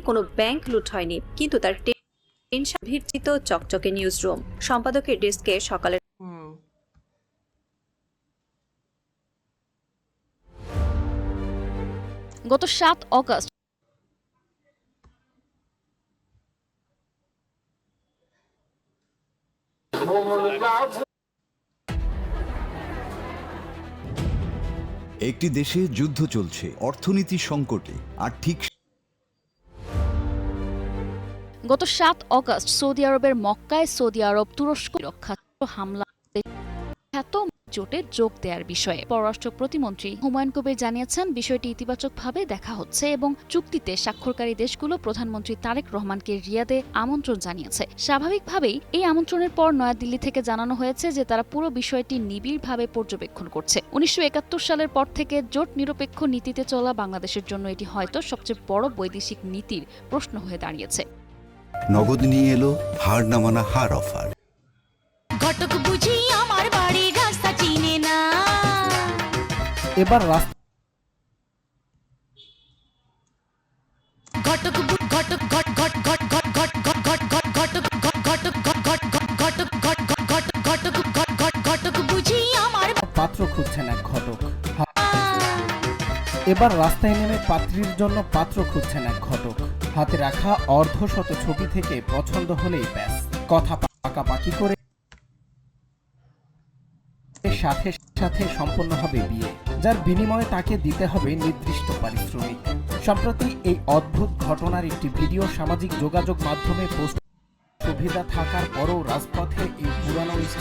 কোনো ব্যাংক লুট হয়নি, কিন্তু তার টেনশন ভিড়চিত চকচকে নিউজ রুম। সম্পাদকের ডেস্কে সকালের গত ৭ অগস্ট একটি দেশে যুদ্ধ চলছে, অর্থনীতি সংকটে, আর ঠিক গত ৭ অগস্ট সৌদি আরবের মক্কায় সৌদি আরব তুরস্ক রক্ষা হামলা খ্যাত জোটে যোগ দেওয়ার বিষয়ে পররাষ্ট্র প্রতিমন্ত্রী হুমায়ুন কবির জানিয়েছেন, বিষয়টি ইতিবাচকভাবে দেখা হচ্ছে এবং চুক্তিতে স্বাক্ষরকারী দেশগুলো প্রধানমন্ত্রী তারেক রহমানকে রিয়াদে আমন্ত্রণ জানিয়েছে। স্বাভাবিকভাবেই এই আমন্ত্রণের পর নয়াদিল্লি থেকে জানানো হয়েছে যে তারা পুরো বিষয়টি নিবিড়ভাবে পর্যবেক্ষণ করছে। ১৯৭১ সালের পর থেকে জোট নিরপেক্ষ নীতিতে চলা বাংলাদেশের জন্য এটি হয়তো সবচেয়ে বড় বৈদেশিক নীতির প্রশ্ন হয়ে দাঁড়িয়েছে। নগদ নিয়ে এলো হার না মানা হার অফার। ঘটক বুঝি আমার বাড়ির রাস্তা চিনে না, এবার ঘটক ঘটক ঘট ঘট ঘট ঘট ঘট ঘট ঘট ঘটক ঘটক ঘট ঘট ঘট ঘট ঘটক ঘট ঘট ঘটক বুঝি আমার পাত্র খুঁজছেন এক ঘটক। এবার রাস্তায় নেমে পাত্রীর জন্য পাত্র খুঁজছেন এক ঘটক। হাতে রাখা অর্ধশত ছবি থেকে পছন্দ হলেই ব্যাস, কথা পাকাপাকি করে সাথে সাথে সম্পন্ন হবে বিয়ে, যার বিনিময়ে তাকে দিতে হবে নির্দিষ্ট পারিশ্রমিক। সম্প্রতি এই অদ্ভুত ঘটনার একটি ভিডিও সামাজিক যোগাযোগ মাধ্যমে পোস্ট। সুবিধা থাকার পরও রাজপথে এই পুরানো